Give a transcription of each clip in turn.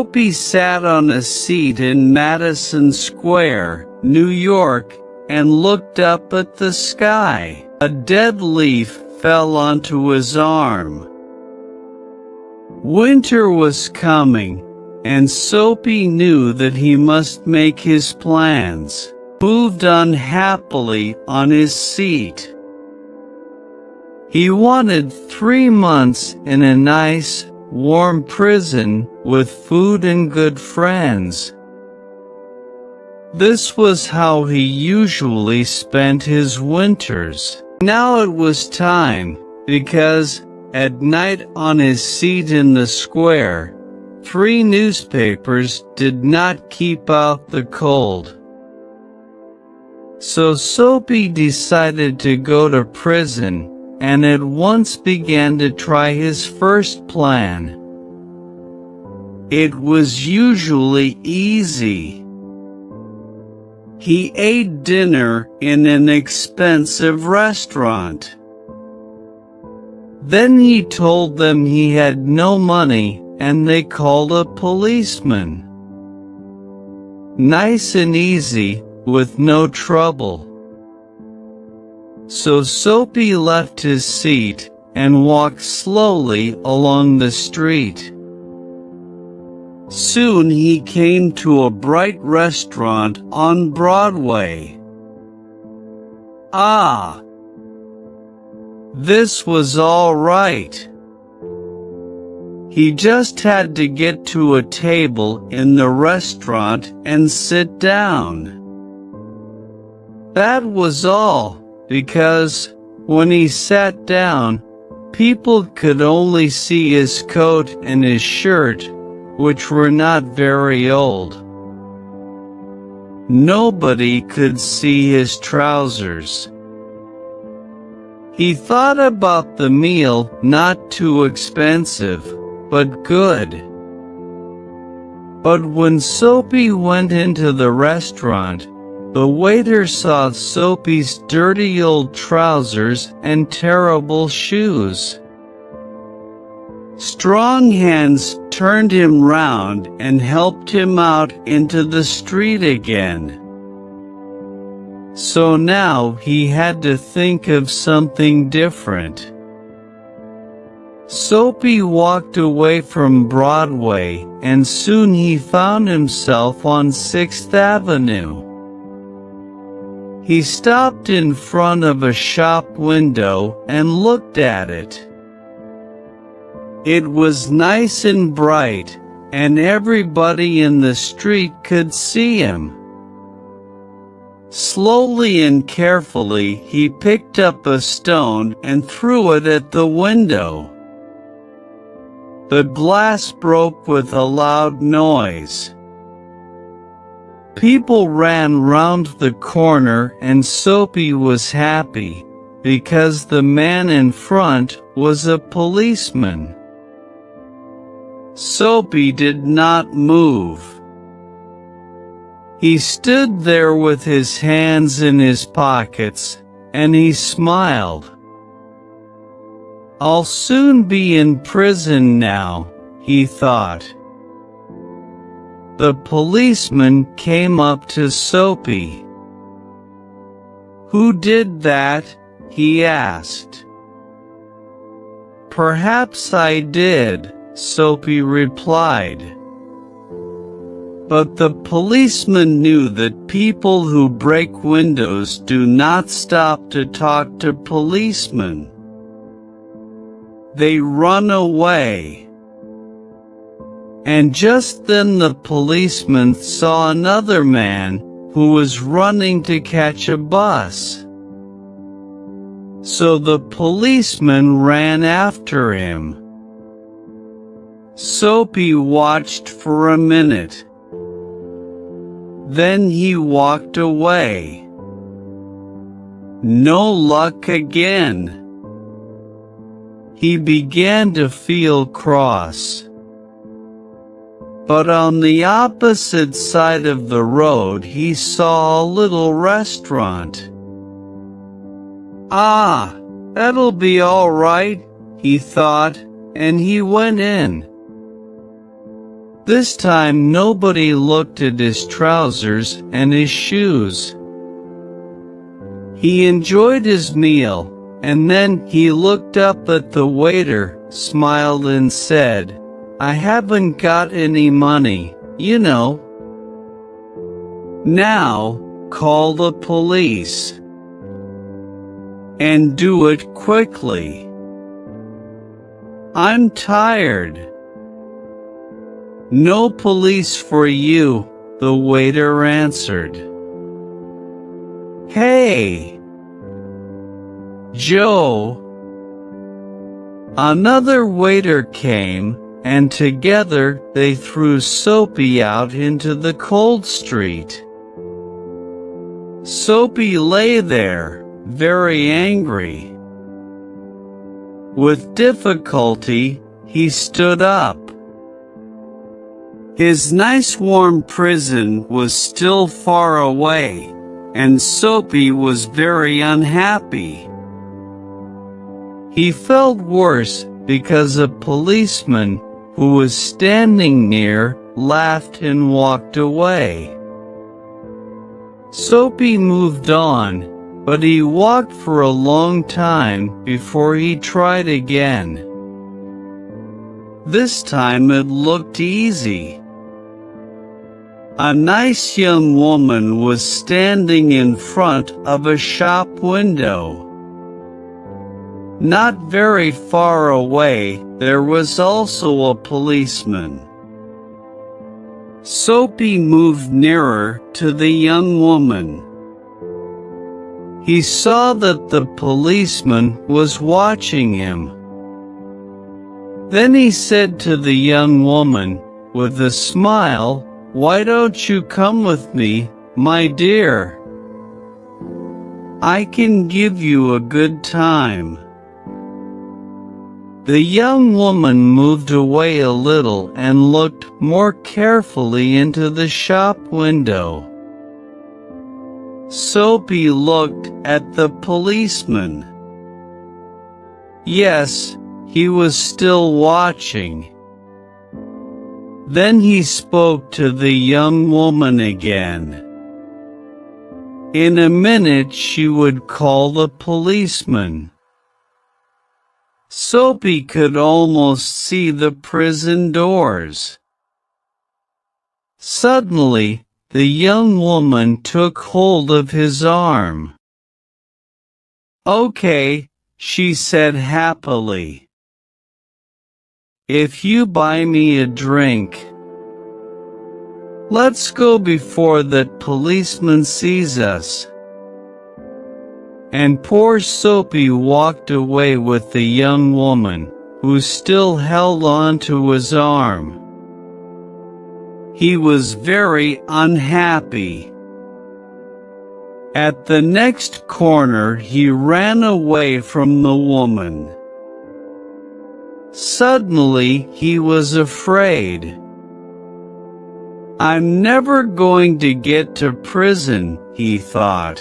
Soapy sat on a seat in Madison Square, New York, and looked up at the sky. A dead leaf fell onto his arm. Winter was coming, and Soapy knew that he must make his plans. Moved unhappily on his seat. He wanted 3 months in a nice, warm prison with food and good friends. This was how he usually spent his winters. Now it was time, because, at night on his seat in the square, 3 newspapers did not keep out the cold. So Soapy decided to go to prison, and at once began to try his first plan. It was usually easy. He ate dinner in an expensive restaurant. Then he told them he had no money, and they called a policeman. Nice and easy, with no trouble. So Soapy left his seat and walked slowly along the street. Soon he came to a bright restaurant on Broadway. Ah! This was all right. He just had to get to a table in the restaurant and sit down. That was all, because, when he sat down, people could only see his coat and his shirt, which were not very old. Nobody could see his trousers. He thought about the meal, not too expensive, but good. But when Soapy went into the restaurant, the waiter saw Soapy's dirty old trousers and terrible shoes. Strong hands turned him round and helped him out into the street again. So now he had to think of something different. Soapy walked away from Broadway, and soon he found himself on 6th Avenue. He stopped in front of a shop window and looked at it. It was nice and bright, and everybody in the street could see him. Slowly and carefully he picked up a stone and threw it at the window. The glass broke with a loud noise. People ran round the corner, and Soapy was happy, because the man in front was a policeman. Soapy did not move. He stood there with his hands in his pockets, and he smiled. "I'll soon be in prison now," he thought. The policeman came up to Soapy. "Who did that?" he asked. "Perhaps I did," Soapy replied. But the policeman knew that people who break windows do not stop to talk to policemen. They run away. And just then the policeman saw another man who was running to catch a bus. So the policeman ran after him. Soapy watched for a minute. Then he walked away. No luck again. He began to feel cross. But on the opposite side of the road he saw a little restaurant. "Ah, that'll be all right," he thought, and he went in. This time nobody looked at his trousers and his shoes. He enjoyed his meal, and then he looked up at the waiter, smiled and said, "I haven't got any money, you know. Now, call the police. And do it quickly. I'm tired." "No police for you," the waiter answered. "Hey, Joe." Another waiter came, and together they threw Soapy out into the cold street. Soapy lay there, very angry. With difficulty, he stood up. His nice warm prison was still far away, and Soapy was very unhappy. He felt worse because a policeman, who was standing near, laughed and walked away. Soapy moved on, but he walked for a long time before he tried again. This time it looked easy. A nice young woman was standing in front of a shop window. Not very far away, there was also a policeman. Soapy moved nearer to the young woman. He saw that the policeman was watching him. Then he said to the young woman, with a smile, "Why don't you come with me, my dear? I can give you a good time." The young woman moved away a little and looked more carefully into the shop window. Soapy looked at the policeman. Yes, he was still watching. Then he spoke to the young woman again. In a minute she would call the policeman. Soapy could almost see the prison doors. Suddenly, the young woman took hold of his arm. "Okay," she said happily. "If you buy me a drink. Let's go before that policeman sees us." And poor Soapy walked away with the young woman, who still held on to his arm. He was very unhappy. At the next corner he ran away from the woman. Suddenly he was afraid. "I'm never going to get to prison," he thought.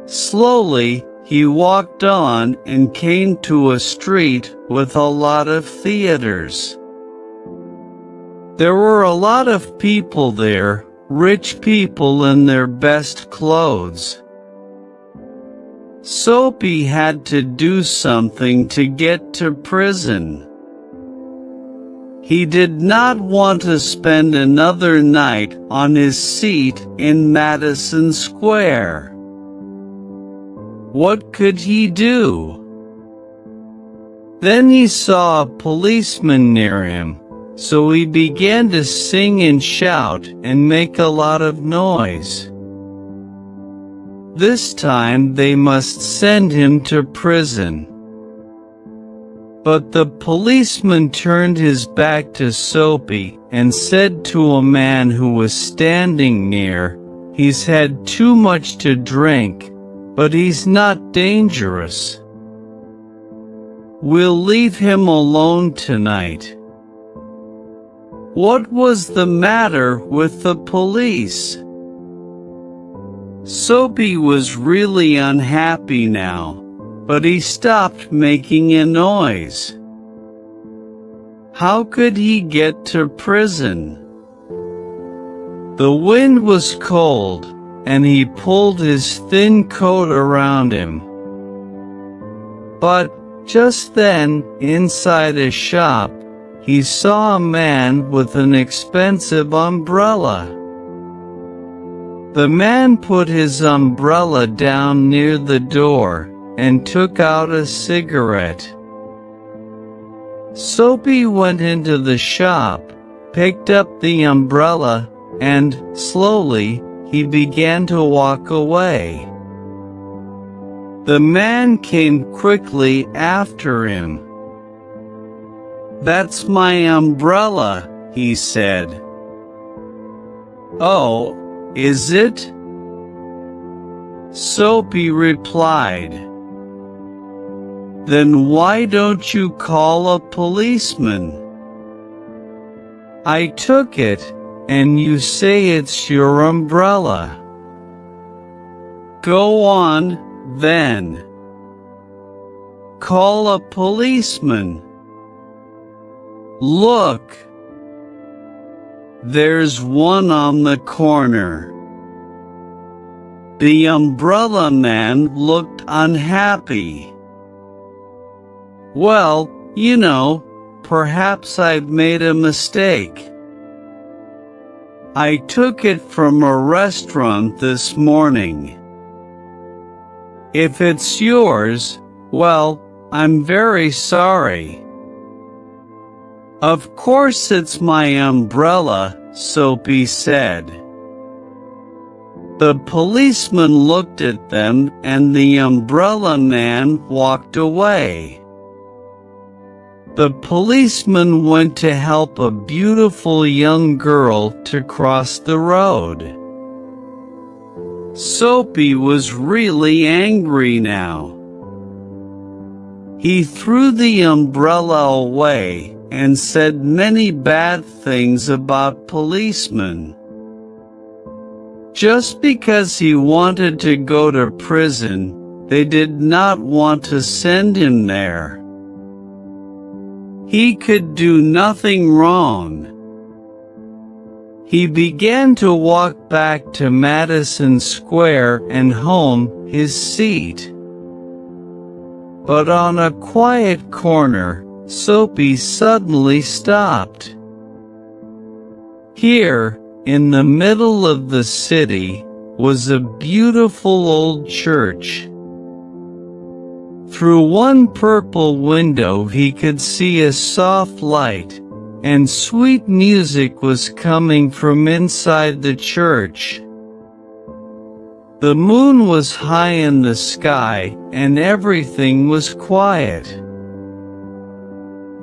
Slowly, he walked on and came to a street with a lot of theaters. There were a lot of people there, rich people in their best clothes. Soapy had to do something to get to prison. He did not want to spend another night on his seat in Madison Square. What could he do? Then he saw a policeman near him, so he began to sing and shout and make a lot of noise. This time they must send him to prison. But the policeman turned his back to Soapy and said to a man who was standing near, "He's had too much to drink, but he's not dangerous. We'll leave him alone tonight." What was the matter with the police? Soapy was really unhappy now, but he stopped making a noise. How could he get to prison? The wind was cold, and he pulled his thin coat around him. But just then, inside a shop, he saw a man with an expensive umbrella. The man put his umbrella down near the door and took out a cigarette. Soapy went into the shop, picked up the umbrella, and, slowly, he began to walk away. The man came quickly after him. "That's my umbrella," he said. "Oh, is it?" Soapy replied. "Then why don't you call a policeman? I took it, and you say it's your umbrella. Go on, then. Call a policeman. Look. There's one on the corner." The umbrella man looked unhappy. "Well, you know, perhaps I've made a mistake. I took it from a restaurant this morning. If it's yours, well, I'm very sorry." "Of course it's my umbrella," Soapy said. The policeman looked at them and the umbrella man walked away. The policeman went to help a beautiful young girl to cross the road. Soapy was really angry now. He threw the umbrella away and said many bad things about policemen. Just because he wanted to go to prison, they did not want to send him there. He could do nothing wrong. He began to walk back to Madison Square and home, his seat. But on a quiet corner, Soapy suddenly stopped. Here, in the middle of the city, was a beautiful old church. Through one purple window he could see a soft light, and sweet music was coming from inside the church. The moon was high in the sky, and everything was quiet.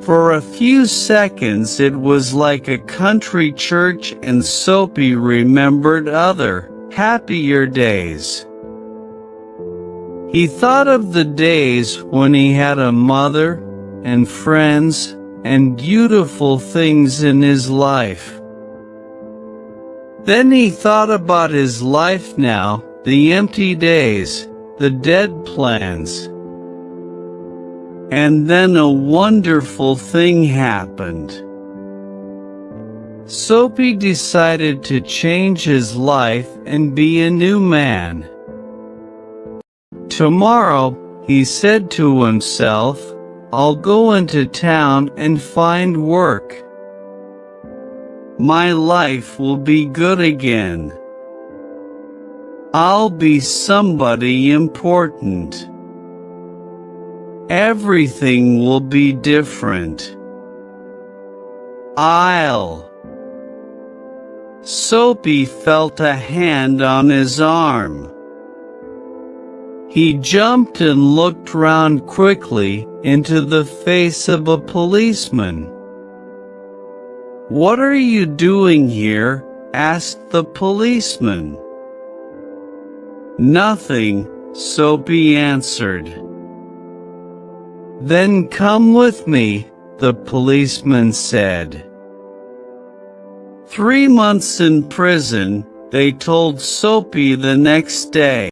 For a few seconds it was like a country church, and Soapy remembered other, happier days. He thought of the days when he had a mother, and friends, and beautiful things in his life. Then he thought about his life now, the empty days, the dead plans. And then a wonderful thing happened. Soapy decided to change his life and be a new man. Tomorrow, he said to himself, I'll go into town and find work. My life will be good again. I'll be somebody important. Everything will be different. Soapy felt a hand on his arm. He jumped and looked round quickly into the face of a policeman. "What are you doing here?" asked the policeman. "Nothing," Soapy answered. "Then come with me," the policeman said. 3 months in prison, they told Soapy the next day.